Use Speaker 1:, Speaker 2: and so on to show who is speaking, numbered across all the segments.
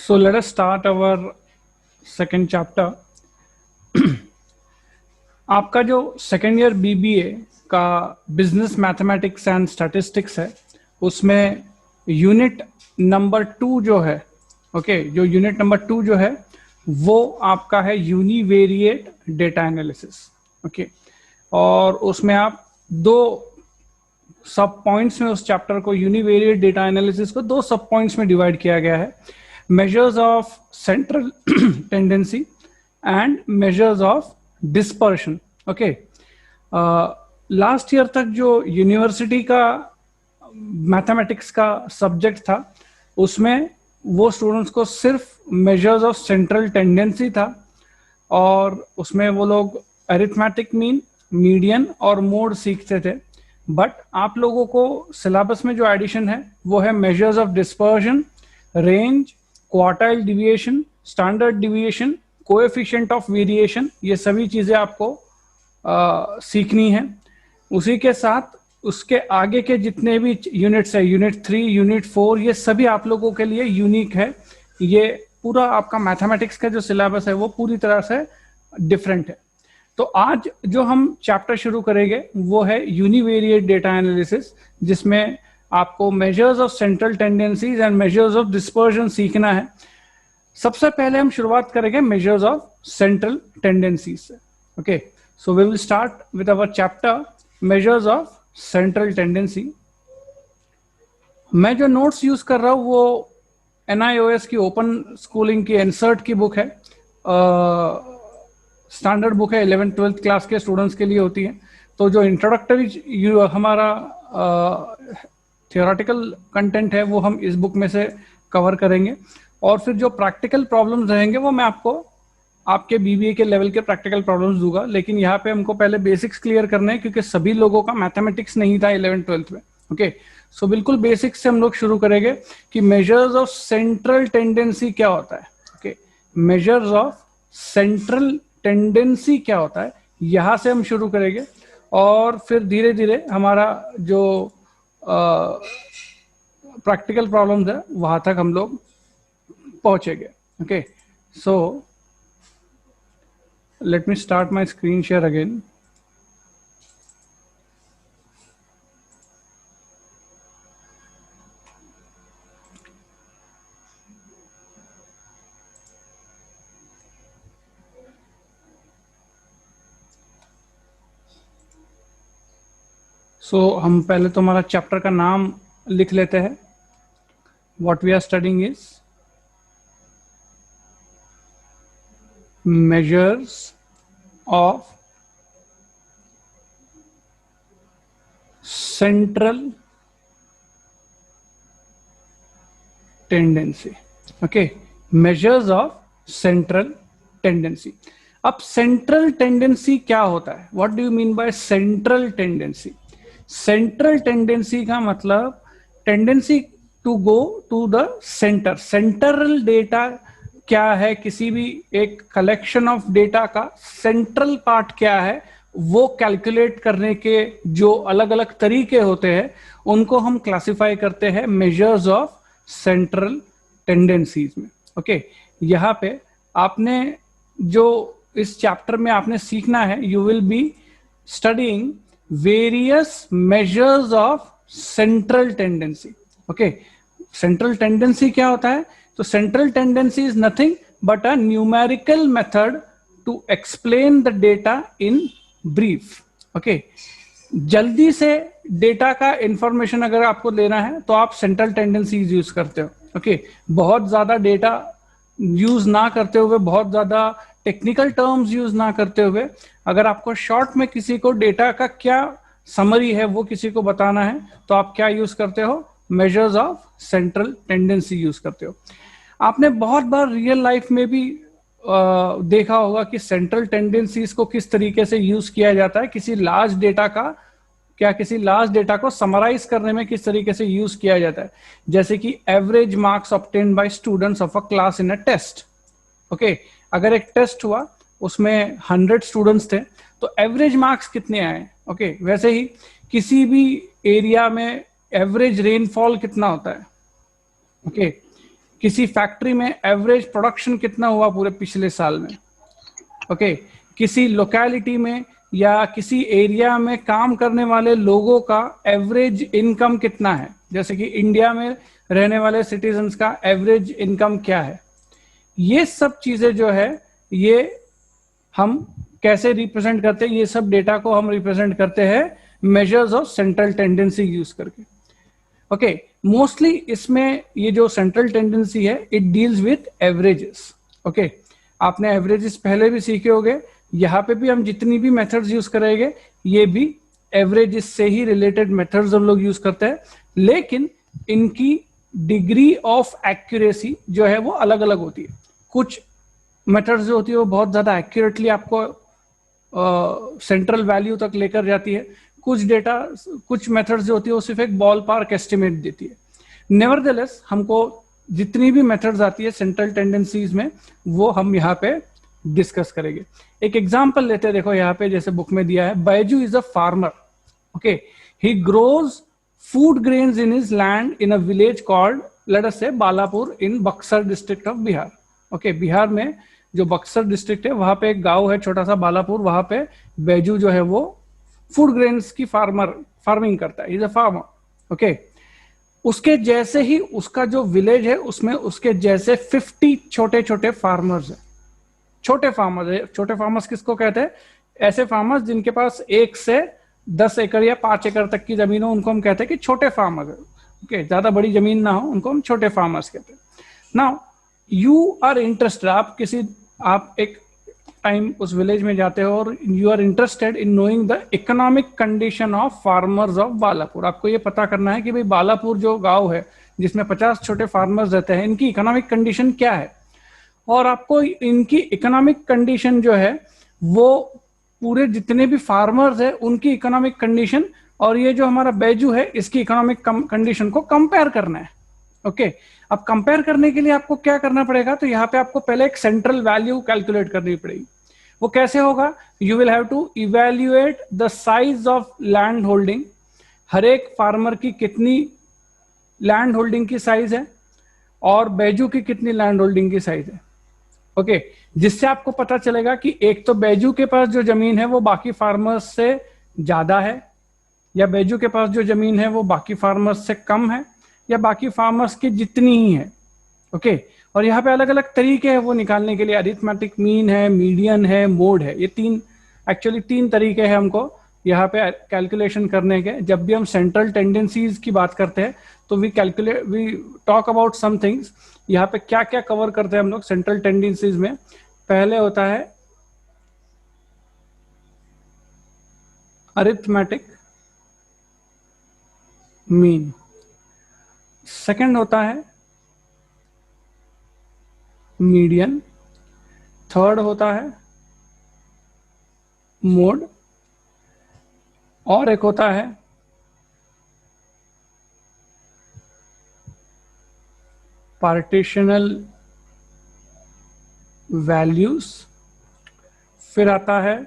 Speaker 1: So let us start our second chapter. आपका जो second year BBA का business mathematics and statistics है उसमें यूनिट नंबर 2 जो है जो यूनिट नंबर 2 जो है वो आपका है यूनिवेरिएट डेटा एनालिसिस। और उसमें आप दो सब पॉइंट्स में उस चैप्टर को यूनिवेरिएट डेटा एनालिसिस को दो सब पॉइंट्स में डिवाइड किया गया है, measures of central tendency and measures of dispersion. Last year तक जो यूनिवर्सिटी का मैथमेटिक्स का सब्जेक्ट था उसमें वो स्टूडेंट्स को सिर्फ मेजर्स ऑफ सेंट्रल टेंडेंसी था और उसमें वो लोग अरिथमेटिक मीन, मीडियन और मोड सीखते थे। बट आप लोगों को सिलेबस में जो एडिशन है वो है measures of dispersion, range, quartile deviation, standard deviation, coefficient of variation. ये सभी चीजें आपको सीखनी है। उसी के साथ उसके आगे के जितने भी यूनिट्स है, यूनिट 3, यूनिट 4, ये सभी आप लोगों के लिए यूनिक है। ये पूरा आपका मैथमेटिक्स का जो सिलेबस है वो पूरी तरह से डिफरेंट है। तो आज जो हम चैप्टर शुरू करेंगे वो है यूनिवेरिएट डेटा एनालिसिस, जिसमें आपको measures of central tendencies and measures of dispersion सीखना है। सबसे पहले हम शुरुआत करेंगे मेजर्स ऑफ सेंट्रल टेंडेंसीज से। So we will start with our chapter measures of central tendency. मैं जो नोट्स यूज कर रहा हूँ वो NIOS की ओपन स्कूलिंग की एनसर्ट की बुक है, स्टैंडर्ड बुक है, 11th-12th क्लास के स्टूडेंट्स के लिए होती है। तो जो इंट्रोडक्टरी हमारा थियोरेटिकल कंटेंट है वो हम इस बुक में से कवर करेंगे और फिर जो प्रैक्टिकल प्रॉब्लम्स रहेंगे वो मैं आपको आपके बीबीए के लेवल के प्रैक्टिकल प्रॉब्लम्स दूंगा। लेकिन यहाँ पे हमको पहले बेसिक्स क्लियर करने हैं क्योंकि सभी लोगों का मैथमेटिक्स नहीं था 11th-12th में। सो बिल्कुल बेसिक्स से हम लोग शुरू करेंगे कि मेजर्स ऑफ सेंट्रल टेंडेंसी क्या होता है। मेजर्स ऑफ सेंट्रल टेंडेंसी क्या होता है, यहाँ से हम शुरू करेंगे और फिर धीरे धीरे हमारा जो प्रैक्टिकल प्रॉब्लम्स है वहां तक हम लोग पहुंचेंगे। सो let me start my screen share again. So हम पहले तो हमारा चैप्टर का नाम लिख लेते हैं। What we are studying is measures of central tendency। measures of central tendency। अब central tendency क्या होता है? What do you mean by central tendency? central tendency का मतलब tendency to go to the center। central data क्या है, किसी भी एक कलेक्शन ऑफ डेटा का सेंट्रल पार्ट क्या है वो कैलकुलेट करने के जो अलग अलग तरीके होते हैं उनको हम क्लासिफाई करते हैं मेजर्स ऑफ सेंट्रल टेंडेंसीज में। यहाँ पे आपने जो इस चैप्टर में आपने सीखना है, you will be studying various measures of central tendency. Central tendency क्या होता है? तो central tendency is nothing but a numerical method to explain the data in brief. जल्दी से डेटा का इंफॉर्मेशन अगर आपको लेना है तो आप सेंट्रल टेंडेंसी यूज करते हो। बहुत ज्यादा डेटा यूज ना करते हुए, बहुत ज्यादा टेक्निकल टर्म्स यूज ना करते हुए, अगर आपको शॉर्ट में किसी को डेटा का क्या समरी है वो किसी को बताना है तो आप क्या यूज करते हो? Measures of central tendency use करते हो। आपने बहुत बार रियल लाइफ में भी देखा होगा कि सेंट्रल टेंडेंसीज को किस तरीके से यूज किया जाता है, किसी लार्ज डेटा को समराइज करने में किस तरीके से यूज किया जाता है। जैसे कि average marks obtained by students of a class in a test. अगर एक टेस्ट हुआ उसमें 100 स्टूडेंट्स थे तो एवरेज मार्क्स कितने आए। वैसे ही किसी भी एरिया में एवरेज रेनफॉल कितना होता है। किसी फैक्ट्री में एवरेज प्रोडक्शन कितना हुआ पूरे पिछले साल में, ओके, किसी लोकेलिटी में या किसी एरिया में काम करने वाले लोगों का एवरेज इनकम कितना है, जैसे कि इंडिया में रहने वाले सिटीजन्स का एवरेज इनकम क्या है, ये सब चीजें जो है ये हम कैसे रिप्रेजेंट करते हैं, ये सब डेटा को हम रिप्रेजेंट करते हैं measures of central tendency use करके। ओके, मोस्टली इसमें ये जो सेंट्रल टेंडेंसी है it deals with averages. Okay, आपने एवरेजेस पहले भी सीखे होंगे, यहाँ पे भी हम जितनी भी मेथड्स यूज करेंगे ये भी एवरेजेस से ही रिलेटेड मेथड्स हम लोग यूज करते हैं, लेकिन इनकी डिग्री ऑफ एक्यूरेसी जो है वो अलग अलग होती है। कुछ मेथड्स जो होती है वो बहुत ज्यादा एक्यूरेटली आपको सेंट्रल वैल्यू तक लेकर जाती है, कुछ मेथड्स जो होती है वो सिर्फ एक बॉल पार्क एस्टिमेट देती है। नेवरदलेस हमको जितनी भी मेथड्स आती है सेंट्रल टेंडेंसीज में वो हम यहाँ पे डिस्कस करेंगे। एक एग्जांपल लेते हैं, देखो यहाँ पे जैसे बुक में दिया है, Baiju is a farmer, okay, he grows food grains in his land in a village called let us say Balapur in Buxar district of Bihar. Okay, Bihar में जो बक्सर डिस्ट्रिक्ट है वहां पे एक गांव है छोटा सा बालापुर, वहां पे बैजू जो है वो फूड ग्रेन्स की फार्मिंग करता है, इज अ फार्मर। ओके, उसके जैसे ही उसका जो विलेज है उसमें उसके जैसे 50 छोटे छोटे फार्मर्स हैं। छोटे फार्मर्स किसको कहते हैं? ऐसे फार्मर्स जिनके पास 1 से 10 एकड़ या 5 एकड़ तक की जमीन हो उनको हम कहते हैं कि छोटे फार्मर है। ओके, ज्यादा बड़ी जमीन ना हो उनको हम छोटे फार्मर्स कहते हैं। नाउ यू आर इंटरेस्टेड, आप एक टाइम उस विलेज में जाते हो और you are interested in knowing the economic condition of farmers of Balapur. आपको ये पता करना है कि भाई बालापुर जो गांव है जिसमें 50 छोटे फार्मर्स रहते हैं, इनकी इकोनॉमिक कंडीशन क्या है, और आपको इनकी इकोनॉमिक कंडीशन जो है वो पूरे जितने भी फार्मर्स है उनकी इकोनॉमिक कंडीशन और ये जो हमारा बैजू है इसकी इकोनॉमिक कंडीशन को कंपेयर करना है। ओके, अब कंपेयर करने के लिए आपको क्या करना पड़ेगा, तो यहाँ पे आपको पहले एक सेंट्रल वैल्यू कैलकुलेट करनी पड़ेगी। वो कैसे होगा? You will have to evaluate the size of land holding, हर एक फार्मर की कितनी लैंड होल्डिंग की साइज है और बैजू की कितनी लैंड होल्डिंग की साइज है। ओके, जिससे आपको पता चलेगा कि एक तो बैजू के पास जो जमीन है वो बाकी फार्मर्स से ज्यादा है, या बैजू के पास जो जमीन है वो बाकी फार्मर्स से कम है, या बाकी फार्मर्स की जितनी ही है। ओके, और यहाँ पे अलग अलग तरीके हैं वो निकालने के लिए, अरिथमेटिक मीन है, मीडियन है, मोड है। ये तीन तरीके हैं हमको यहाँ पे कैलकुलेशन करने के। जब भी हम सेंट्रल टेंडेंसीज की बात करते हैं तो we talk about some things. यहाँ पे क्या क्या कवर करते हैं हम लोग सेंट्रल टेंडेंसीज में? पहले होता है अरिथमेटिक मीन, सेकंड होता है मीडियन, थर्ड होता है मोड, और एक होता है पार्टीशनल वैल्यूज, फिर आता है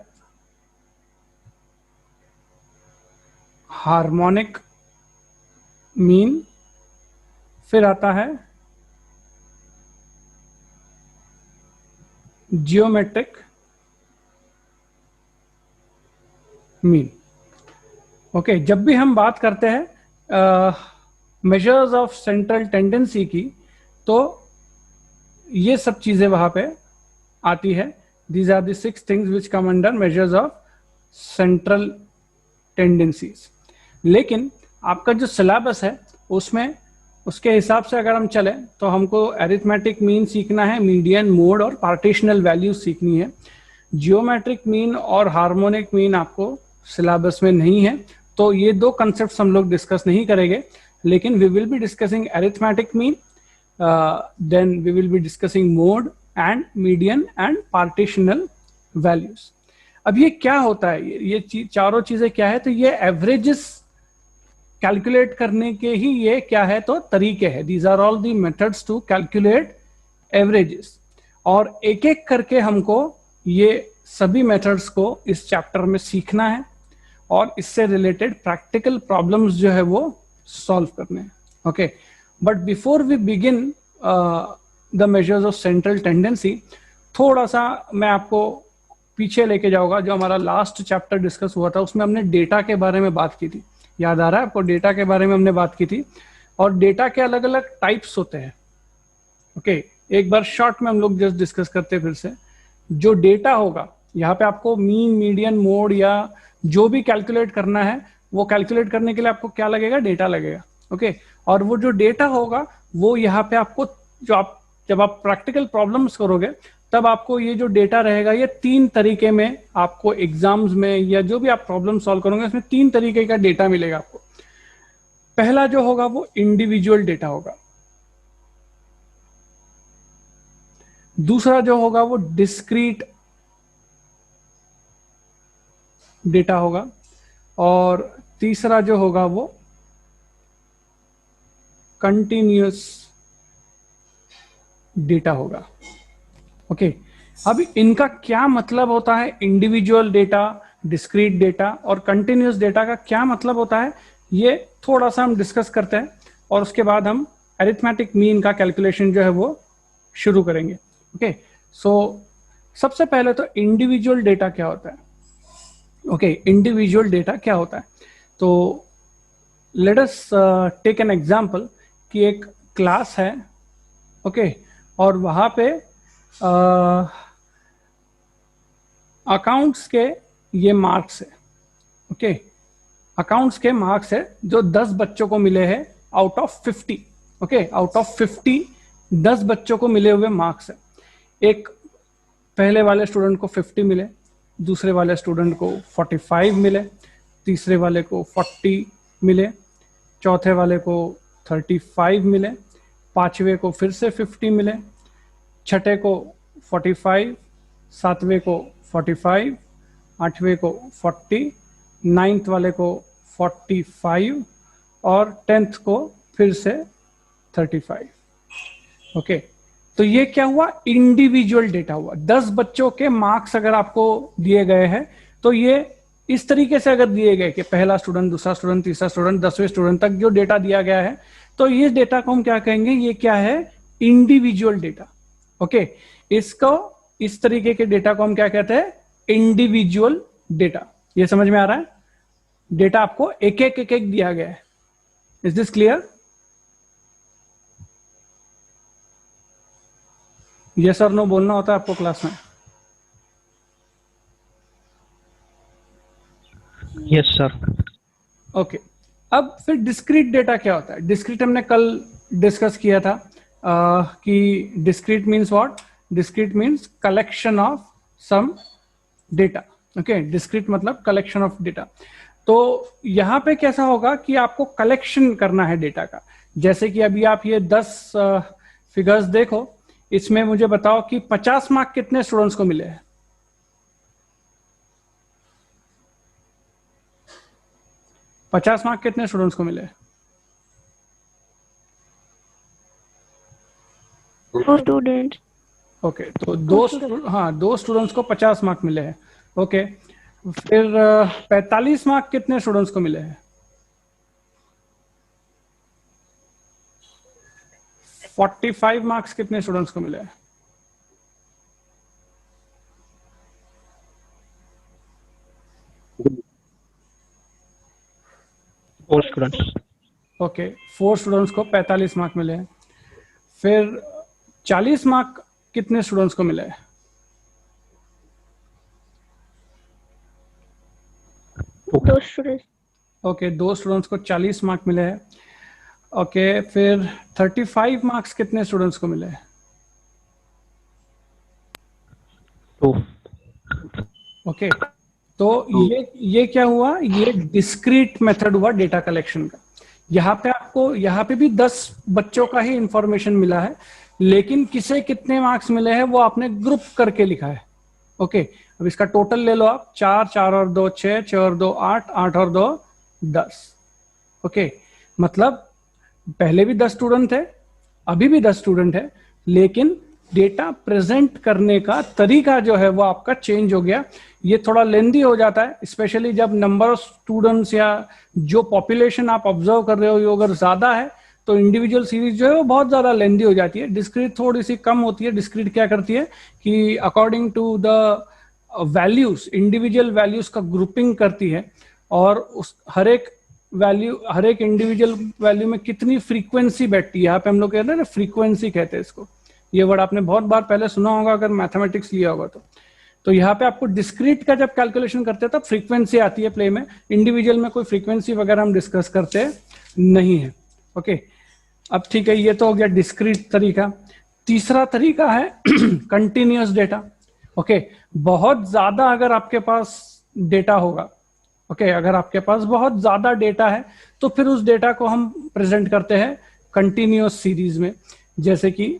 Speaker 1: हार्मोनिक मीन, फिर आता है जियोमेट्रिक मीन। ओके, जब भी हम बात करते हैं मेजर्स ऑफ सेंट्रल टेंडेंसी की तो ये सब चीजें वहां पे आती है। These are the 6 things which come under measures of central tendencies. लेकिन आपका जो सिलेबस है उसमें उसके हिसाब से अगर हम चलें तो हमको अरिथमेटिक मीन सीखना है, मीडियन, मोड और पार्टीशनल वैल्यूज सीखनी है। जियोमेट्रिक मीन और हार्मोनिक मीन आपको सिलेबस में नहीं है, तो ये 2 कंसेप्ट हम लोग डिस्कस नहीं करेंगे। लेकिन we will be discussing arithmetic mean, then we will be discussing mode and median and partitional values. अब ये क्या होता है, ये चारों चीजें क्या है? तो ये एवरेजेस कैलकुलेट करने के ही ये क्या है तो तरीके हैं। These are all the methods to calculate averages, और एक एक करके हमको ये सभी मेथड्स को इस चैप्टर में सीखना है और इससे रिलेटेड प्रैक्टिकल प्रॉब्लम्स जो है वो सॉल्व करने हैं। Okay, but before we begin the measures of central tendency, थोड़ा सा मैं आपको पीछे लेके जाऊंगा। जो हमारा लास्ट चैप्टर डिस्कस हुआ था उसमें हमने डेटा के बारे में बात की थी, याद आ रहा है आपको? डेटा के बारे में हमने बात की थी, और डेटा के अलग अलग टाइप्स होते हैं। ओके, एक बार शॉर्ट में हम लोग जस्ट डिस्कस करते हैं फिर से। जो डेटा होगा यहाँ पे आपको मीन, मीडियन, मोड या जो भी कैलकुलेट करना है, वो कैलकुलेट करने के लिए आपको क्या लगेगा? डेटा लगेगा। ओके, और वो जो डेटा होगा वो यहाँ पे आपको, जब आप प्रैक्टिकल प्रॉब्लम्स करोगे तब आपको ये जो डेटा रहेगा ये 3 तरीके में आपको एग्जाम्स में या जो भी आप प्रॉब्लम सॉल्व करोगे उसमें 3 तरीके का डेटा मिलेगा आपको। पहला जो होगा वो इंडिविजुअल डेटा होगा, दूसरा जो होगा वो डिस्क्रीट डेटा होगा, और तीसरा जो होगा वो कंटिन्यूअस डेटा होगा। ओके, अब इनका क्या मतलब होता है? इंडिविजुअल डेटा, डिस्क्रीट डेटा और कंटिन्यूअस डेटा का क्या मतलब होता है, ये थोड़ा सा हम डिस्कस करते हैं, और उसके बाद हम अरिथमेटिक मीन का कैलकुलेशन जो है वो शुरू करेंगे। ओके, सो सबसे पहले तो इंडिविजुअल डेटा क्या होता है? ओके, इंडिविजुअल डेटा क्या होता है? तो let us take an example कि एक क्लास है, ओके, और वहां पे अकाउंट्स के ये मार्क्स है। ओके, अकाउंट्स के मार्क्स है जो 10 बच्चों को मिले हैं out of 50। Okay, out of 50 10 बच्चों को मिले हुए मार्क्स है। एक पहले वाले स्टूडेंट को 50 मिले, दूसरे वाले स्टूडेंट को 45 मिले, तीसरे वाले को 40 मिले, चौथे वाले को 35 मिले, पांचवे को फिर से 50 मिले, छठे को 45, सातवें को 45, आठवें को 40, नाइन्थ वाले को 45 और 10th को फिर से 35। ओके, तो ये क्या हुआ? इंडिविजुअल डेटा हुआ। 10 बच्चों के मार्क्स अगर आपको दिए गए हैं तो ये इस तरीके से अगर दिए गए कि पहला स्टूडेंट, दूसरा स्टूडेंट, तीसरा स्टूडेंट, 10वें स्टूडेंट तक जो डेटा दिया गया है, तो ये डेटा को हम क्या कहेंगे? ये क्या है? Individual data. ओके, इसको, इस तरीके के डेटा को हम क्या कहते हैं? Individual data. ये समझ में आ रहा है? डेटा आपको एक एक दिया गया है। Is this clear? यस और नो बोलना होता है आपको क्लास में।
Speaker 2: Yes sir.
Speaker 1: ओके, अब फिर डिस्क्रीट डेटा क्या होता है? डिस्क्रीट हमने कल डिस्कस किया था कि discrete means what? Discrete means collection of some data. Okay, discrete मतलब कलेक्शन ऑफ डेटा। तो यहां पे कैसा होगा कि आपको कलेक्शन करना है डेटा का। जैसे कि अभी आप ये 10 फिगर्स देखो, इसमें मुझे बताओ कि 50 मार्क कितने स्टूडेंट्स को मिले हैं? पचास मार्क कितने स्टूडेंट्स को मिले?
Speaker 3: 2 स्टूडेंट्स।
Speaker 1: ओके, तो दो स्टूडेंट्स को 50 मार्क मिले हैं। ओके, फिर 45 मार्क कितने स्टूडेंट्स को मिले हैं? 45 मार्क्स कितने स्टूडेंट्स को मिले हैं?
Speaker 2: Four students.
Speaker 1: ओके, 4 स्टूडेंट्स को 45 मार्क मिले हैं। फिर 40 मार्क कितने स्टूडेंट्स को मिले हैं?
Speaker 3: दो स्टूडेंट्स।
Speaker 1: ओके, 2 स्टूडेंट्स को 40 मार्क मिले हैं। ओके, फिर 35 मार्क्स कितने स्टूडेंट्स को मिले हैं?
Speaker 2: 2।
Speaker 1: ओके, तो ये क्या हुआ? ये डिस्क्रीट मेथड हुआ डेटा कलेक्शन का। यहाँ पे भी 10 बच्चों का ही इंफॉर्मेशन मिला है, लेकिन किसे कितने मार्क्स मिले हैं वो आपने ग्रुप करके लिखा है। ओके, अब इसका टोटल ले लो आप, 4, 4 और 2 6, 6 और 2 8, 8 और 2 10। ओके, मतलब पहले भी 10 स्टूडेंट थे, अभी भी 10 स्टूडेंट है, लेकिन डेटा प्रेजेंट करने का तरीका जो है वो आपका चेंज हो गया। ये थोड़ा लेंदी हो जाता है, स्पेशली जब नंबर ऑफ स्टूडेंट्स या जो पॉपुलेशन आप ऑब्जर्व कर रहे हो ये अगर ज्यादा है तो इंडिविजुअल सीरीज जो है वो बहुत ज्यादा लेंदी हो जाती है, डिस्क्रीट थोड़ी सी कम होती है। डिस्क्रीट क्या करती है कि according to the values, individual values का ग्रुपिंग करती है, और उस हर एक वैल्यू, हर एक इंडिविजुअल वैल्यू में कितनी फ्रीक्वेंसी बैठती है, यहाँ पे हम लोग कहते हैं ना फ्रीक्वेंसी कहते हैं इसको। ये वर्ड आपने बहुत बार पहले सुना होगा अगर मैथमेटिक्स लिया होगा तो यहाँ पे आपको डिस्क्रीट का जब कैलकुलेशन करते हैं तब फ्रीक्वेंसी आती है प्ले में, इंडिविजुअल में कोई फ्रीक्वेंसी वगैरह हम डिस्कस करते नहीं है। ओके, अब ठीक है, ये तो हो गया डिस्क्रीट तरीका। तीसरा तरीका है कंटिन्यूअस डेटा। ओके, बहुत ज्यादा अगर आपके पास डेटा होगा, ओके, अगर आपके पास बहुत ज्यादा डेटा है तो फिर उस डेटा को हम प्रेजेंट करते हैं कंटिन्यूअस सीरीज में, जैसे कि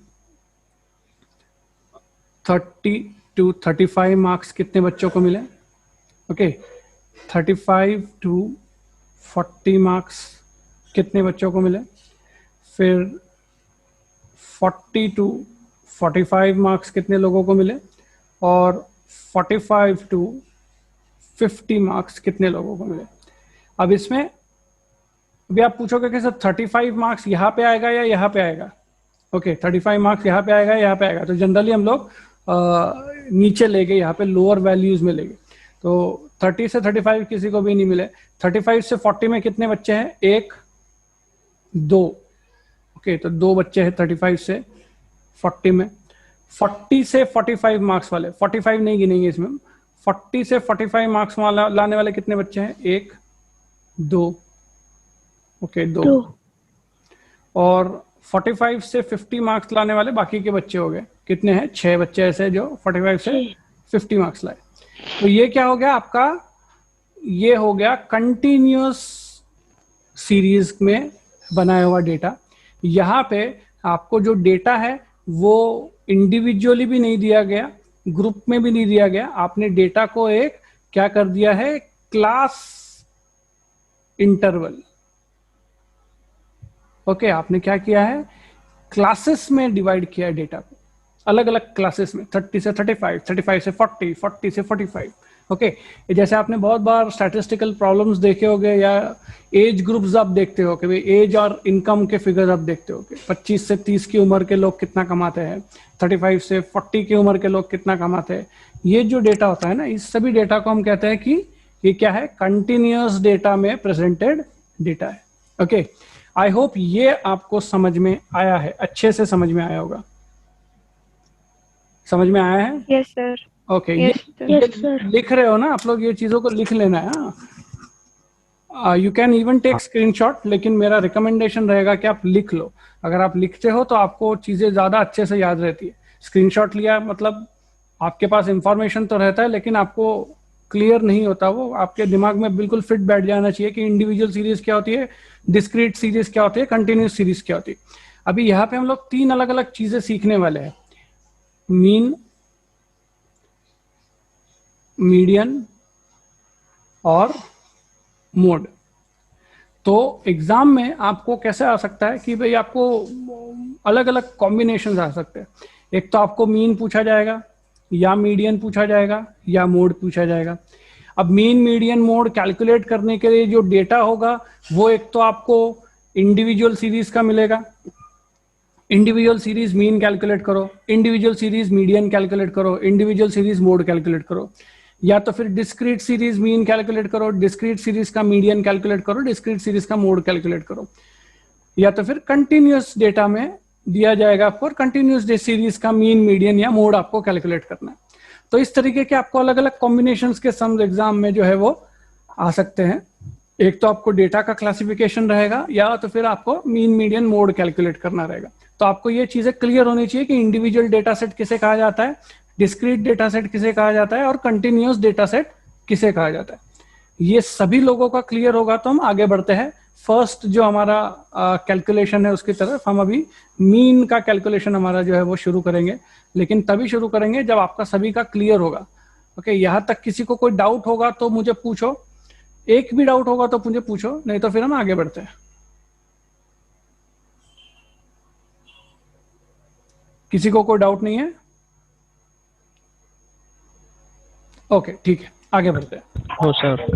Speaker 1: 30 to 35 मार्क्स कितने बच्चों को मिले, ओके, 35 to 40 मार्क्स कितने बच्चों को मिले, फिर 40 to 45 मार्क्स कितने लोगों को मिले, और 45 to 50 मार्क्स कितने लोगों को मिले। अब इसमें अभी आप पूछोगे कि सर 35 मार्क्स यहाँ पे आएगा या यहाँ पे आएगा, ओके, 35 मार्क्स यहाँ पे आएगा, यहाँ पे आएगा, तो जनरली हम लोग नीचे ले गए, यहाँ पे लोअर वैल्यूज में ले गए। तो 30 से 35 किसी को भी नहीं मिले। 35 से 40 में कितने बच्चे हैं, 1 2, ओके, तो 2 बच्चे हैं 35 से 40 में। 40 से 45 मार्क्स वाले, 45 नहीं गिनेंगे इसमें, 40 से 45 मार्क्स वाला लाने वाले कितने बच्चे हैं, 1 2, ओके, 2। और 45 से 50 मार्क्स लाने वाले बाकी के बच्चे हो गए, कितने हैं, 6 बच्चे ऐसे जो 45 से 50 मार्क्स लाए। तो ये क्या हो गया आपका, ये हो गया कंटिन्यूअस सीरीज में बनाया हुआ डेटा। यहाँ पे आपको जो डेटा है वो इंडिविजुअली भी नहीं दिया गया, ग्रुप में भी नहीं दिया गया, आपने डेटा को एक क्या कर दिया है, क्लास इंटरवल। ओके, आपने क्या किया है, क्लासेस में डिवाइड किया है डेटा को, अलग अलग क्लासेस में, 30 से 35, 35 से 40, 40 से 45। ओके, जैसे आपने बहुत बार स्टैटिस्टिकल प्रॉब्लम्स देखे होंगे या एज ग्रुप्स आप देखते हो कि भाई एज और इनकम के फिगर्स आप देखते हो कि 25 से 30 की उम्र के लोग कितना कमाते हैं, 35 से 40 की उम्र के लोग कितना कमाते हैं। ये जो डेटा होता है ना, इस सभी डेटा को हम कहते हैं कि ये क्या है, कंटिन्यूअस डेटा में प्रेजेंटेड डेटा है। ओके, आई होप ये आपको समझ में आया है, अच्छे से समझ में आया होगा, समझ में आया है?
Speaker 3: Yes, sir.
Speaker 1: Okay,
Speaker 3: Yes, sir. Yes, sir.
Speaker 1: लिख रहे हो ना आप लोग, ये चीजों को लिख लेना है। You can even take screenshot, लेकिन मेरा रिकमेंडेशन रहेगा कि आप लिख लो। अगर आप लिखते हो तो आपको चीजें ज्यादा अच्छे से याद रहती है। स्क्रीनशॉट लिया मतलब आपके पास इंफॉर्मेशन तो रहता है, लेकिन आपको क्लियर नहीं होता, वो आपके दिमाग में बिल्कुल फिट बैठ जाना चाहिए कि इंडिविजुअल सीरीज क्या होती है, डिस्क्रीट सीरीज क्या होती है, कंटिन्यूस सीरीज क्या होती है। अभी यहाँ पे हम लोग 3 अलग अलग चीजें सीखने वाले हैं, मीन, मीडियन और मोड। तो एग्जाम में आपको कैसे आ सकता है कि भाई आपको अलग अलग कॉम्बिनेशन आ सकते हैं। एक तो आपको मीन पूछा जाएगा, या मीडियन पूछा जाएगा, या मोड पूछा जाएगा। अब मीन, मीडियन, मोड कैलकुलेट करने के लिए जो डेटा होगा वो एक तो आपको इंडिविजुअल सीरीज का मिलेगा, इंडिविजुअल सीरीज मीन कैलकुलेट करो, इंडिविजुअल सीरीज मीडियन कैलकुलेट करो, इंडिविजुअल सीरीज मोड कैलकुलेट करो, या तो फिर डिस्क्रीट सीरीज मीन कैलकुलेट करो, डिस्क्रीट सीरीज का मीडियन कैलकुलेट करो, डिस्क्रीट सीरीज का मोड कैलकुलेट करो, या तो फिर कंटिन्यूअस डेटा में दिया जाएगा आपको, कंटिन्यूअस सीरीज का मीन, मीडियन या मोड आपको कैलकुलेट करना है। तो इस तरीके के आपको अलग अलग कॉम्बिनेशंस के सम्स एग्जाम में जो है वो आ सकते हैं। एक तो आपको डेटा का क्लासिफिकेशन रहेगा, या तो फिर आपको मीन, मीडियन, मोड कैलकुलेट करना रहेगा। तो आपको ये चीजें क्लियर होनी चाहिए कि इंडिविजुअल डेटा सेट किसे कहा जाता है, डिस्क्रीट डेटा सेट किसे कहा जाता है, और कंटिन्यूअस डेटा सेट किसे कहा जाता है। ये सभी लोगों का क्लियर होगा तो हम आगे बढ़ते हैं। फर्स्ट जो हमारा कैलकुलेशन है उसकी तरफ, हम अभी मीन का कैलकुलेशन हमारा जो है वो शुरू करेंगे, लेकिन तभी शुरू करेंगे जब आपका सभी का क्लियर होगा। ओके, यहाँ तक किसी को कोई डाउट होगा तो मुझे पूछो, एक भी डाउट होगा तो मुझे पूछो, नहीं तो फिर हम आगे बढ़ते हैं। किसी को कोई डाउट नहीं है? ओके, ठीक है, आगे बढ़ते हैं।
Speaker 2: हो सर।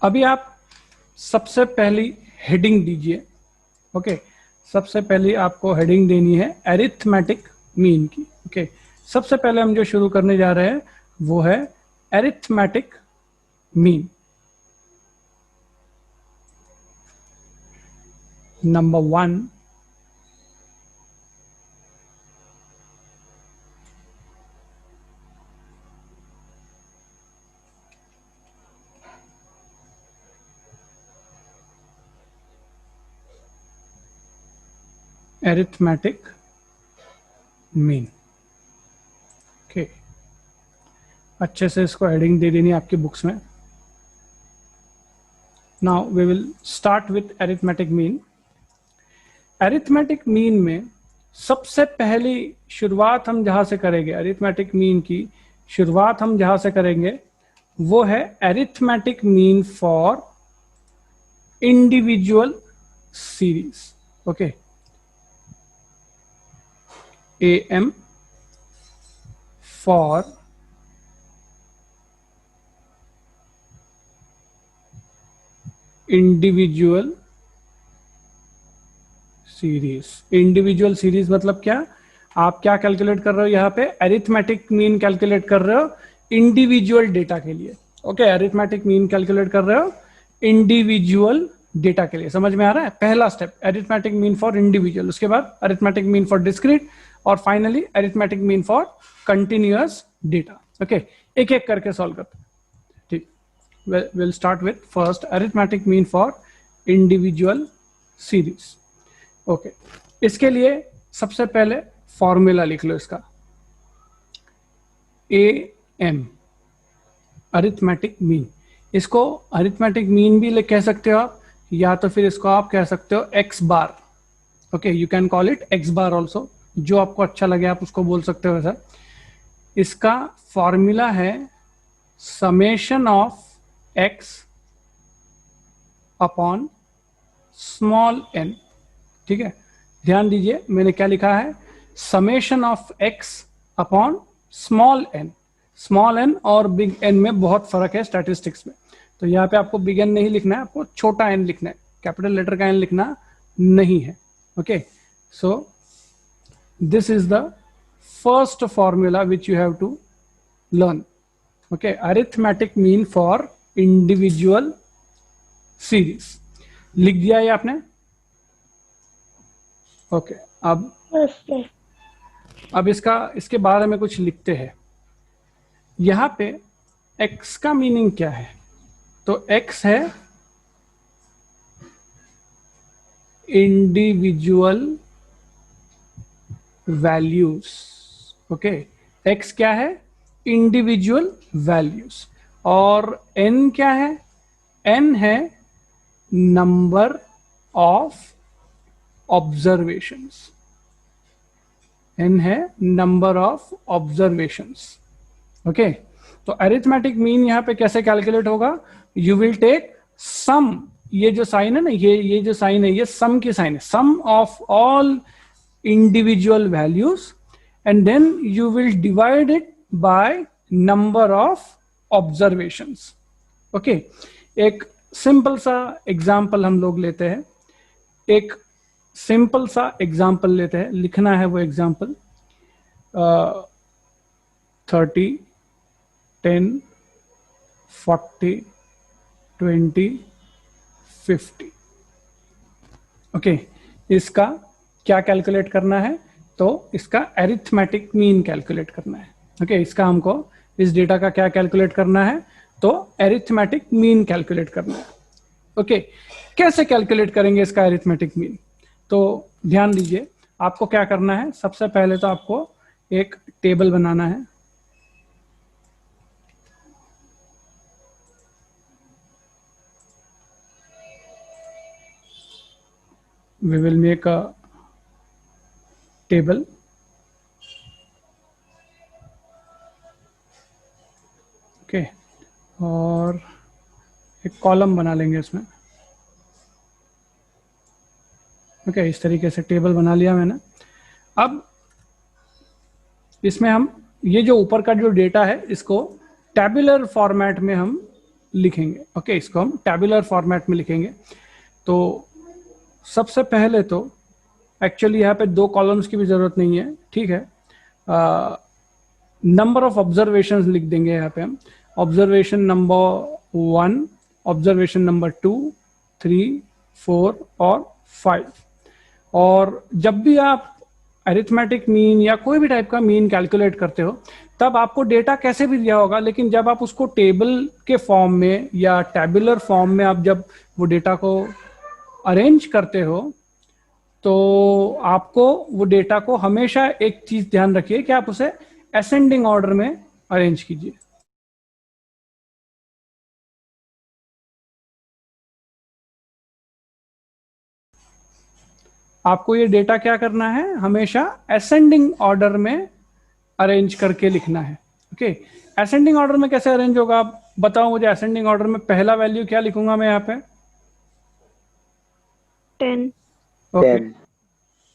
Speaker 1: अभी आप सबसे पहली हेडिंग दीजिए। ओके, सबसे पहले आपको हेडिंग देनी है अरिथमेटिक मीन की। ओके, सबसे पहले हम जो शुरू करने जा रहे हैं वो है arithmetic mean. Number 1, arithmetic mean। Okay, अच्छे से इसको हेडिंग दे देनी है आपकी बुक्स में। Now we will start with arithmetic mean. Arithmetic mean में सबसे पहली शुरुआत हम जहां से करेंगे, अरिथमेटिक मीन की शुरुआत हम जहां से करेंगे वो है arithmetic mean for individual series. Okay, AM for individual series. Individual series मतलब क्या? आप क्या कैलकुलेट कर रहे हो यहाँ पे? अरिथमेटिक मीन कैलकुलेट कर रहे हो इंडिविजुअल डेटा के लिए। ओके, अरिथमेटिक मीन कैलकुलेट कर रहे हो इंडिविजुअल डेटा के लिए। समझ में आ रहा है? पहला step arithmetic mean for individual, उसके बाद अरिथमेटिक मीन फॉर डिस्क्रीट, और finally arithmetic mean for continuous data. Okay, एक एक करके सॉल्व करते हैं। ठीक, will start with first arithmetic mean for individual series. Okay, इसके लिए सबसे पहले फॉर्मूला लिख लो इसका, AM अरिथमेटिक मीन। इसको अरिथमेटिक मीन भी कह सकते हो आप, या तो फिर इसको आप कह सकते हो x bar. Okay, you can call it x bar also, जो आपको अच्छा लगे आप उसको बोल सकते हो वैसा। इसका फॉर्मूला है summation of x upon small n. ठीक है, ध्यान दीजिए मैंने क्या लिखा है, summation of x upon small n. Small n और बिग एन में बहुत फर्क है स्टैटिस्टिक्स में, तो यहाँ पे आपको बिग एन नहीं लिखना है, आपको छोटा एन लिखना है, कैपिटल लेटर का एन लिखना नहीं है। Okay, so this is the first formula which you have to learn। okay, arithmetic mean for individual series लिख दिया है आपने? ओके, अब इसके बारे में कुछ लिखते हैं। यहाँ पे x का मीनिंग क्या है? तो x है इंडिविजुअल वैल्यूज। ओके, x क्या है? Individual values. और n क्या है? n है नंबर ऑफ ऑब्जर्वेशंस। n है नंबर ऑफ ऑब्जर्वेशंस। ओके, तो अरिथमेटिक मीन यहां पे कैसे कैलकुलेट होगा? यू विल टेक सम, ये जो साइन है ना, ये जो साइन है ये सम की साइन है, sum of all individual values, and then you will divide it by number of observations। okay, एक सिंपल सा एग्जाम्पल हम लोग लेते हैं, एक सिंपल सा एग्जाम्पल लेते हैं, लिखना है वो एग्जाम्पल 30, 10, 40, 20, 50। ओके, इसका क्या कैलकुलेट करना है? तो इसका अरिथमेटिक मीन कैलकुलेट करना है। ओके, इसका हमको इस डेटा का क्या कैलकुलेट करना है? तो अरिथमेटिक मीन कैलकुलेट करना है। ओके, कैसे कैलकुलेट करेंगे इसका अरिथमेटिक मीन? तो ध्यान दीजिए, आपको क्या करना है? सबसे पहले तो आपको एक टेबल बनाना है। we will make a table। Okay, और एक कॉलम बना लेंगे इसमें। ओके, इस तरीके से टेबल बना लिया मैंने। अब इसमें हम ये जो ऊपर का जो डेटा है इसको टैबुलर फॉर्मेट में हम लिखेंगे। ओके, इसको हम टैबुलर फॉर्मेट में लिखेंगे। तो सबसे पहले तो एक्चुअली यहाँ पे 2 कॉलम्स की भी जरूरत नहीं है, ठीक है। नंबर ऑफ ऑब्जर्वेशंस लिख देंगे यहाँ पे हम। ऑब्जर्वेशन नंबर 1, ऑब्जर्वेशन नंबर 2, 3, 4 और 5। और जब भी आप अरिथमेटिक मीन या कोई भी टाइप का मीन कैलकुलेट करते हो, तब आपको डेटा कैसे भी दिया होगा, लेकिन जब आप उसको टेबल के फॉर्म में या टैबुलर फॉर्म में आप जब वो डेटा को अरेंज करते हो, तो आपको वो डेटा को हमेशा एक चीज ध्यान रखिए कि आप उसे असेंडिंग ऑर्डर में अरेंज कीजिए। आपको ये डेटा क्या करना है, हमेशा असेंडिंग ऑर्डर में अरेंज करके लिखना है। ओके, असेंडिंग ऑर्डर में कैसे अरेंज होगा, आप बताओ मुझे। असेंडिंग ऑर्डर में पहला वैल्यू क्या लिखूंगा मैं यहाँ पे?
Speaker 3: 10.
Speaker 1: ओके,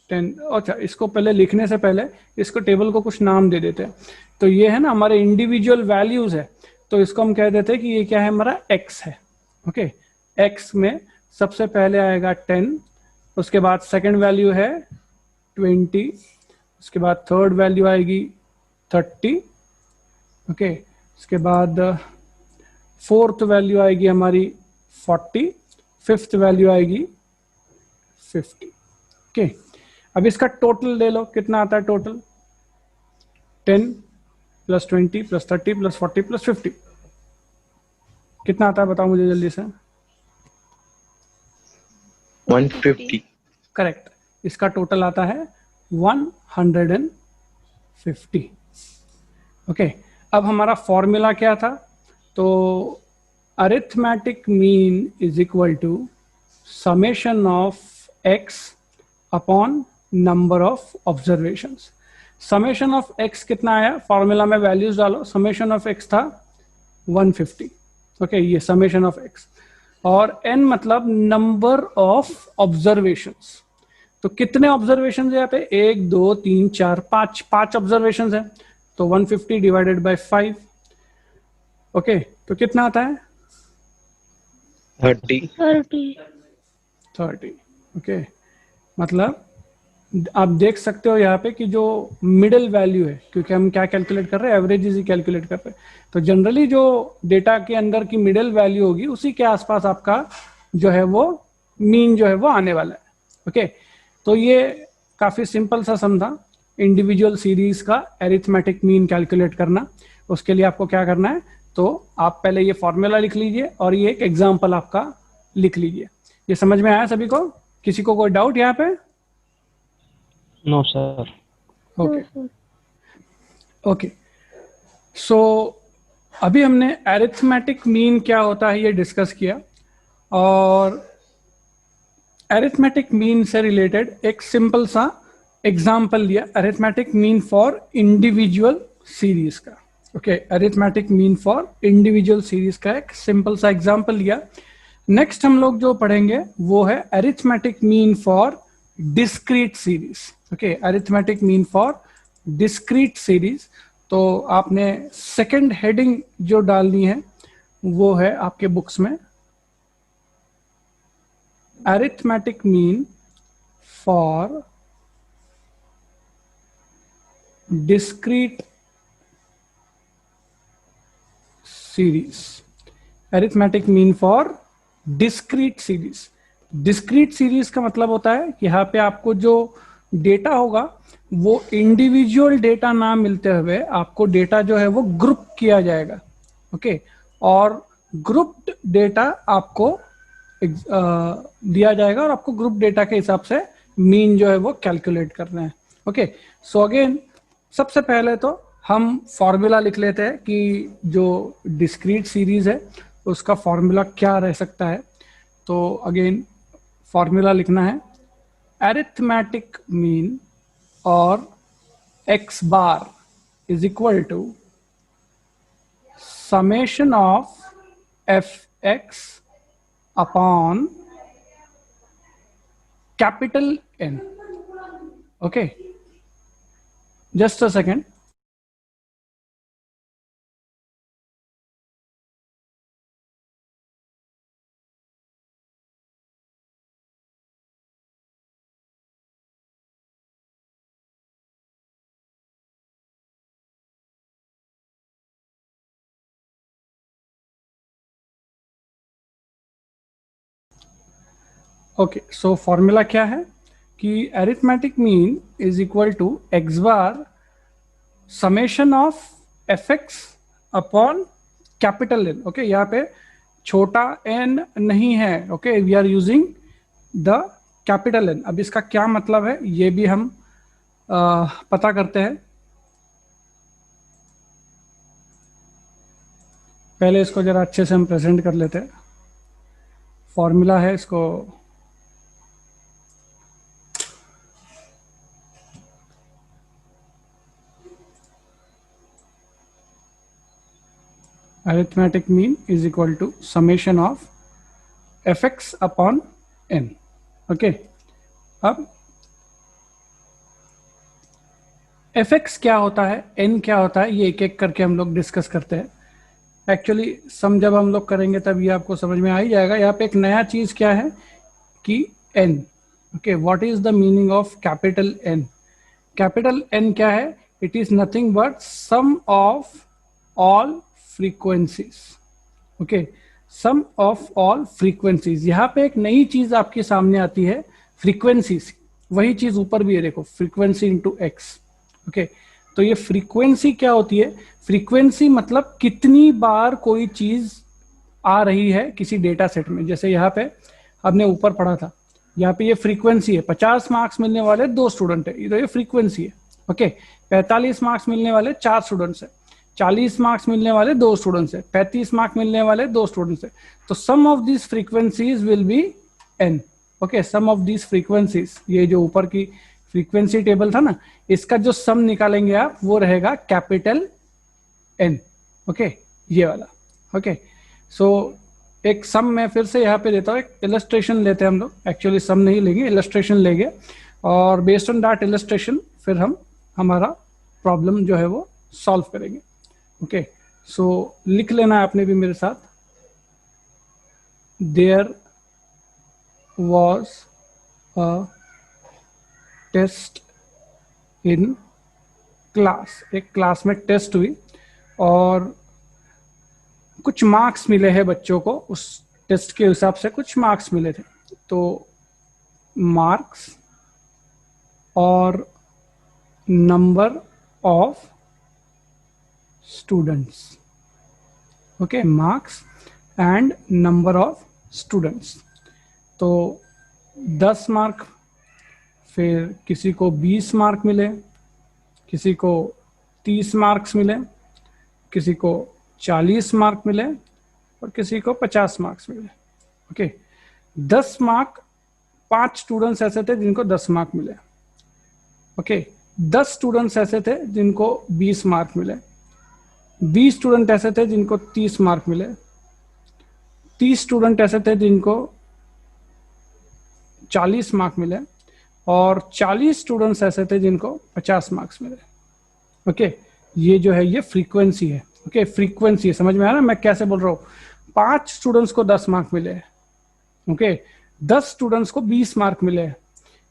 Speaker 1: 10। अच्छा, इसको पहले लिखने से पहले इसको टेबल को कुछ नाम दे देते हैं। तो ये है ना हमारे इंडिविजुअल वैल्यूज है, तो इसको हम कह देते हैं कि ये क्या है, हमारा x है। ओके, x में सबसे पहले आएगा 10, उसके बाद सेकंड वैल्यू है 20, उसके बाद थर्ड वैल्यू आएगी 30। ओके, उसके बाद फोर्थ वैल्यू आएगी हमारी 40, फिफ्थ वैल्यू आएगी 50। ओके, अब इसका टोटल ले लो, कितना आता है total? 10 plus 20 plus 30 plus 40 plus 50, कितना आता है बताओ मुझे जल्दी से।
Speaker 4: 150।
Speaker 1: करेक्ट, इसका टोटल आता है 150। ओके, अब हमारा फॉर्मूला क्या था? तो arithmetic mean is equal to summation of x upon number of observations. Summation of x कितना आया, फॉर्मूला में वैल्यूज डालो। समेशन ऑफ x था 150। ओके, ये समेशन ऑफ x, और n मतलब नंबर ऑफ ऑब्जर्वेशंस। तो कितने ऑब्जर्वेशंस है यहाँ पे? 1 2 3 4 5, 5 ऑब्जर्वेशंस है। तो 150 डिवाइडेड बाय 5। ओके, तो कितना आता है?
Speaker 4: 30।
Speaker 1: 30। ओके, मतलब आप देख सकते हो यहाँ पे कि जो मिडिल वैल्यू है, क्योंकि हम क्या कैलकुलेट कर रहे हैं, एवरेजेस ही कैलकुलेट कर रहे हैं, तो जनरली जो डेटा के अंदर की मिडिल वैल्यू होगी उसी के आसपास आपका जो है वो मीन जो है वो आने वाला है। ओके, तो ये काफी सिंपल सा सम था, इंडिविजुअल सीरीज का एरिथमेटिक मीन कैलकुलेट करना। उसके लिए आपको क्या करना है, तो आप पहले ये फॉर्मूला लिख लीजिए और ये एक एग्जाम्पल आपका लिख लीजिए। ये समझ में आया सभी को? किसी को कोई डाउट यहाँ पे?
Speaker 2: No sir.
Speaker 1: Okay okay, so अभी हमने अरिथमेटिक मीन क्या होता है ये डिस्कस किया, और अरिथमेटिक मीन से रिलेटेड एक सिंपल सा एग्जाम्पल लिया, arithmetic mean for individual series का। Okay, arithmetic mean for individual series का एक सिंपल सा एग्जाम्पल लिया। नेक्स्ट हम लोग जो पढ़ेंगे वो है arithmetic mean for discrete series. Okay, arithmetic mean for discrete series. तो आपने सेकंड हेडिंग जो डालनी है वो है आपके बुक्स में, arithmetic mean for discrete series. Arithmetic mean for discrete series. Discrete series का मतलब होता है कि यहाँ पे आपको जो डेटा होगा वो इंडिविजुअल डेटा ना मिलते हुए आपको डेटा जो है वो ग्रुप किया जाएगा। ओके, और ग्रुप्ड डेटा आपको दिया जाएगा और आपको ग्रुप डेटा के हिसाब से मीन जो है वो कैलकुलेट करना है। ओके, सो अगेन सबसे पहले तो हम फॉर्मूला लिख लेते हैं कि जो डिस्क्रीट सीरीज है उसका फॉर्मूला क्या रह सकता है। तो अगेन फॉर्मूला लिखना है, अरिथमेटिक मीन और x bar is equal to summation of fx upon capital N। Okay, just a second. Okay, so formula क्या है कि arithmetic mean is equal to x bar summation of f x upon capital n. Okay, यहाँ पे छोटा n नहीं है, okay, we are using the capital n. अब इसका क्या मतलब है ये भी हम पता करते हैं। पहले इसको जरा अच्छे से हम प्रेजेंट कर लेते हैं। फॉर्मूला है इसको, arithmetic mean is equal to summation of fx upon n। Okay, अब fx क्या होता है, n क्या होता है, ये एक एक करके हम लोग डिस्कस करते हैं। एक्चुअली सम जब हम लोग करेंगे तब ये आपको समझ में आ ही जाएगा। यहाँ पे एक नया चीज क्या है कि n। Okay, what is the meaning of capital n? Capital n क्या है? It is nothing but sum of all frequencies. Okay, sum of all frequencies. यहाँ पे एक नई चीज आपके सामने आती है, फ्रीक्वेंसीज। वही चीज ऊपर भी है, देखो, फ्रीक्वेंसी इंटू एक्स। ओके, तो ये फ्रीक्वेंसी क्या होती है? फ्रीक्वेंसी मतलब कितनी बार कोई चीज आ रही है किसी डेटा सेट में। जैसे यहाँ पे हमने ऊपर पढ़ा था, यहाँ पे ये फ्रीक्वेंसी है, 50 मार्क्स मिलने वाले 2 स्टूडेंट है, तो ये फ्रीक्वेंसी है। ओके, 45 मार्क्स मिलने वाले 4 स्टूडेंट्स है, 40 मार्क्स मिलने वाले 2 स्टूडेंट्स है, 35 मार्क्स मिलने वाले 2 स्टूडेंट्स है। तो sum of this frequencies will be n। Okay, sum of this frequencies, ये जो ऊपर की फ्रीक्वेंसी टेबल था ना, इसका जो सम निकालेंगे आप वो रहेगा कैपिटल n। ओके, ये वाला। ओके, सो एक सम मैं फिर से यहाँ पे देता हूँ, एक इलस्ट्रेशन लेते हैं हम लोग। एक्चुअली सम नहीं लेंगे, इलस्ट्रेशन लेंगे, और बेस्ड ऑन दैट इलस्ट्रेशन फिर हम हमारा प्रॉब्लम जो है वो सॉल्व करेंगे। ओके, सो लिख लेना है आपने भी मेरे साथ। There was a test in class. एक क्लास में टेस्ट हुई और कुछ मार्क्स मिले हैं बच्चों को, उस टेस्ट के हिसाब से कुछ मार्क्स मिले थे। तो मार्क्स और number of students. Okay, marks and number of students. तो 10 मार्क, फिर किसी को 20 मार्क मिले, किसी को 30 मार्क्स मिले, किसी को 40 मार्क मिले और किसी को 50 मार्क्स मिले। ओके, 10 मार्क, 5 स्टूडेंट्स ऐसे थे जिनको 10 मार्क मिले। ओके, 10 स्टूडेंट्स ऐसे थे जिनको 20 मार्क मिले, 20 स्टूडेंट ऐसे थे जिनको 30 मार्क मिले, 30 स्टूडेंट ऐसे थे जिनको 40 मार्क मिले, और 40 स्टूडेंट्स ऐसे थे जिनको 50 मार्क्स मिले। ओके, ये जो है ये फ्रीक्वेंसी है। ओके, फ्रीक्वेंसी है, समझ में आ रहा है मैं कैसे बोल रहा हूँ? 5 स्टूडेंट्स को 10 मार्क मिले हैं। ओके, 10 स्टूडेंट्स को 20 मार्क मिले हैं,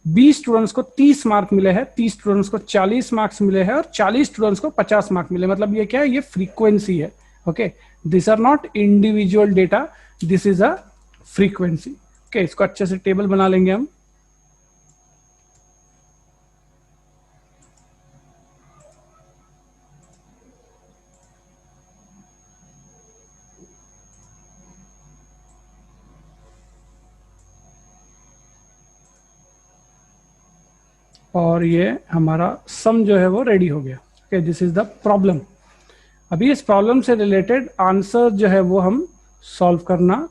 Speaker 1: 20 स्टूडेंट्स को 30 मार्क मिले हैं, 30 स्टूडेंट्स को 40 मार्क्स मिले हैं और 40 स्टूडेंट्स को 50 मार्क मिले। मतलब ये क्या है? ये फ्रीक्वेंसी है। Okay, this are not individual data, this is a frequency. Okay, इसको अच्छे से टेबल बना लेंगे हम। और ये हमारा सम जो है वो रेडी हो गया। Okay, this is the problem. अभी इस प्रॉब्लम से रिलेटेड आंसर जो है वो हम सॉल्व करना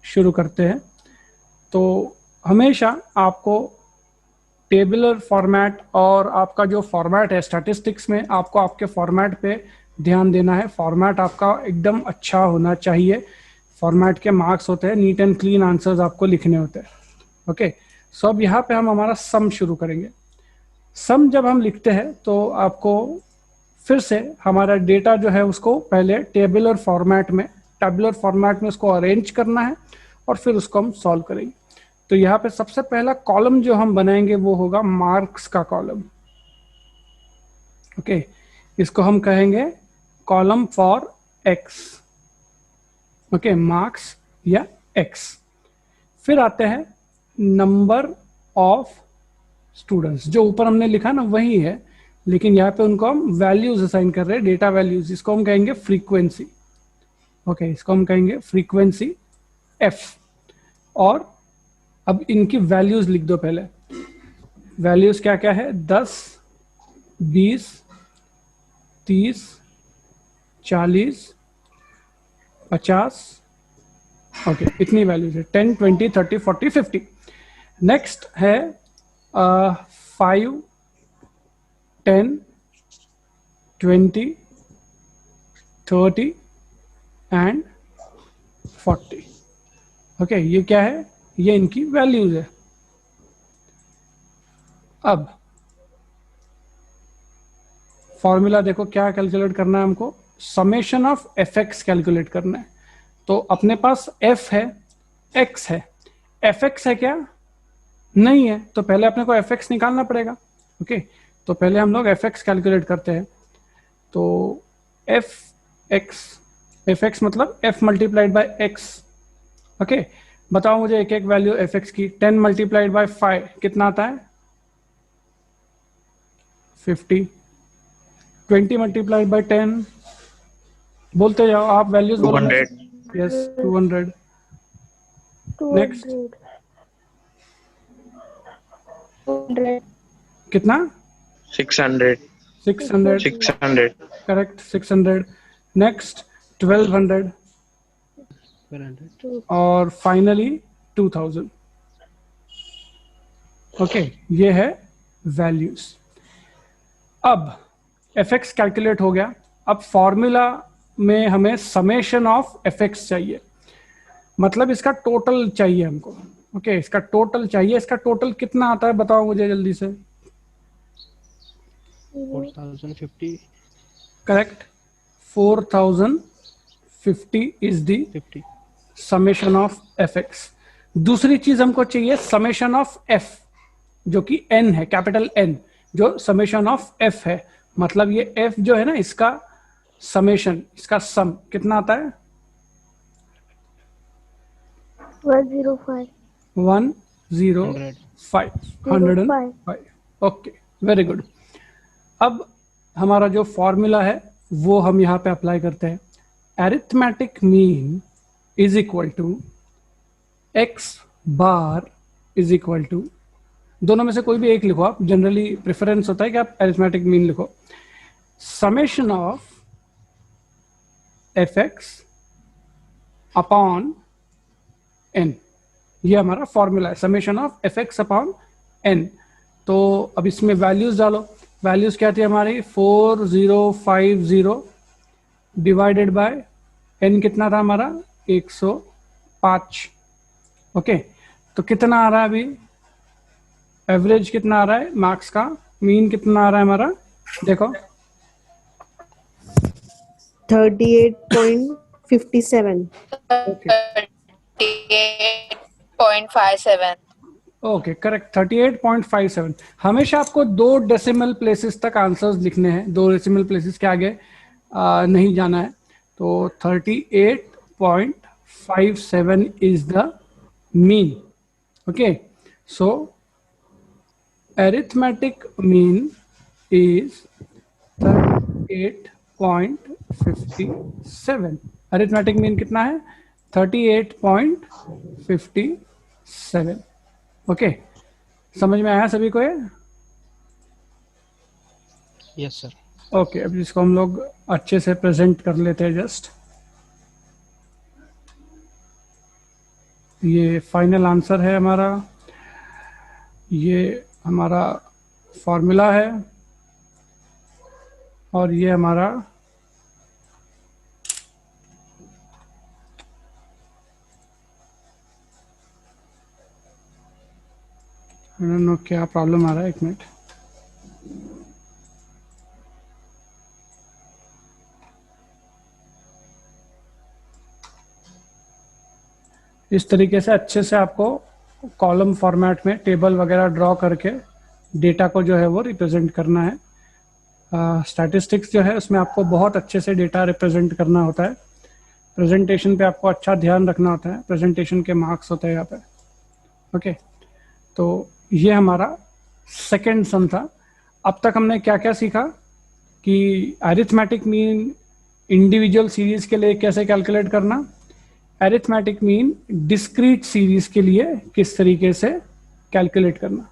Speaker 1: शुरू करते हैं। तो हमेशा आपको टेबुलर फॉर्मेट और आपका जो फॉर्मेट है स्टैटिस्टिक्स में, आपको आपके फॉर्मेट पे ध्यान देना है। फॉर्मेट आपका एकदम अच्छा होना चाहिए। फॉर्मेट के मार्क्स होते हैं, नीट एंड क्लीन आंसर्स आपको लिखने होते हैं। ओके, सो अब यहाँ पे हम हमारा सम शुरू करेंगे। सम जब हम लिखते हैं तो आपको फिर से हमारा डेटा जो है उसको पहले टेबुलर फॉर्मेट में उसको अरेंज करना है और फिर उसको हम सॉल्व करेंगे। तो यहाँ पे सबसे पहला कॉलम जो हम बनाएंगे वो होगा मार्क्स का कॉलम। ओके, इसको हम कहेंगे column for x. Okay, marks या एक्स। फिर आते हैं नंबर ऑफ स्टूडेंट्स, जो ऊपर हमने लिखा ना वही है, लेकिन यहाँ पे उनको हम वैल्यूज असाइन कर रहे हैं, डेटा वैल्यूज। इसको हम कहेंगे फ्रीक्वेंसी। ओके, इसको हम कहेंगे फ्रीक्वेंसी एफ। और अब इनकी वैल्यूज लिख दो पहले। वैल्यूज क्या क्या है? 10, 20, 30, 40, 50। ओके, इतनी वैल्यूज है। 10, 20, 30, 40, 50। नेक्स्ट है 5, 10, 20, 30 एंड 40। ओके, ये क्या है? ये इनकी वैल्यूज है। अब फॉर्मूला देखो, क्या कैलकुलेट करना है हमको? Summation of f x calculate करना है। तो अपने पास एफ है, एक्स है, एफ एक्स है क्या? नहीं है, तो पहले अपने को एफ एक्स निकालना पड़ेगा। ओके, तो पहले हम लोग एफ एक्स कैलकुलेट करते हैं। तो एफ एक्स मतलब F multiplied by x. Okay, बताओ मुझे एक एक वैल्यू एफ एक्स की। 10 मल्टीप्लाइड बाय 5 कितना आता है? 50। 20 मल्टीप्लाइड बाय 10, बोलते जाओ आप, वैल्यूज बोलो।
Speaker 4: 200.
Speaker 1: यस, 200। नेक्स्ट
Speaker 3: 200.
Speaker 1: कितना?
Speaker 4: 600.
Speaker 1: 600।
Speaker 4: 600.
Speaker 1: करेक्ट, 600। नेक्स्ट 1200 और फाइनली 2000। ओके, ये है वैल्यूज। अब एफ एक्स कैलकुलेट हो गया। अब फॉर्मूला में हमें समेशन ऑफ एफ एक्स चाहिए, मतलब इसका टोटल चाहिए हमको। ओके, इसका टोटल चाहिए। इसका टोटल कितना आता है बताओ मुझे जल्दी से।
Speaker 2: 4050
Speaker 1: correct, 4050 is the
Speaker 2: 50
Speaker 1: summation of f x. दूसरी चीज हमको चाहिए समेशन ऑफ एफ, जो कि एन है, कैपिटल एन, जो समेशन ऑफ एफ है। मतलब ये एफ जो है ना, इसका समेशन, इसका सम कितना आता है?
Speaker 3: 105.
Speaker 1: 105, 105। Okay, very good. अब हमारा जो फॉर्मूला है वो हम यहाँ पे अप्लाई करते हैं। Arithmetic mean is equal to x bar is equal to, दोनों में से कोई भी एक लिखो आप, जनरली प्रेफरेंस होता है कि आप एरिथमेटिक मीन लिखो। Summation of f x upon n, ये हमारा फॉर्मूला है, summation of f x upon n. तो अब इसमें वैल्यूज डालो। वैल्यूज क्या थी हमारी? 4050 डिवाइडेड बाय एन कितना था हमारा? 105। ओके, तो कितना आ रहा है अभी? एवरेज कितना आ रहा है मार्क्स का? मीन कितना आ रहा है हमारा? देखो
Speaker 5: 38.57.
Speaker 1: ओके
Speaker 6: 38.57.
Speaker 1: Okay, correct, 38.57। हमेशा आपको 2 डेसिमल प्लेसेस तक आंसर्स लिखने हैं, 2 डेसिमल प्लेसेस के आगे नहीं जाना है। तो 38.57 is the mean. Okay, so arithmetic mean is 38.57। arithmetic mean कितना है? 38.57। ओके, समझ में आया सभी को ये?
Speaker 2: Yes sir.
Speaker 1: ओके, अब इसको हम लोग अच्छे से प्रेजेंट कर लेते हैं। जस्ट ये फाइनल आंसर है हमारा, ये हमारा फॉर्मूला है, और ये हमारा आई डोंट नो क्या प्रॉब्लम आ रहा है, एक मिनट। इस तरीके से अच्छे से आपको कॉलम फॉर्मेट में टेबल वगैरह ड्रॉ करके डेटा को जो है वो रिप्रेजेंट करना है। स्टैटिस्टिक्स जो है उसमें आपको बहुत अच्छे से डेटा रिप्रेजेंट करना होता है। प्रेजेंटेशन पे आपको अच्छा ध्यान रखना होता है, प्रेजेंटेशन के मार्क्स होते हैं यहाँ पे। ओके, तो ये हमारा सेकेंड सम था। अब तक हमने क्या क्या सीखा कि अरिथमेटिक मीन इंडिविजुअल सीरीज के लिए कैसे कैलकुलेट करना, अरिथमेटिक मीन डिस्क्रीट सीरीज के लिए किस तरीके से कैलकुलेट करना।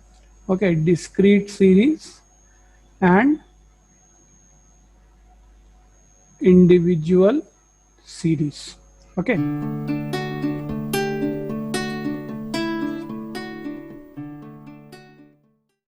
Speaker 1: Okay, discrete series and individual series. Okay.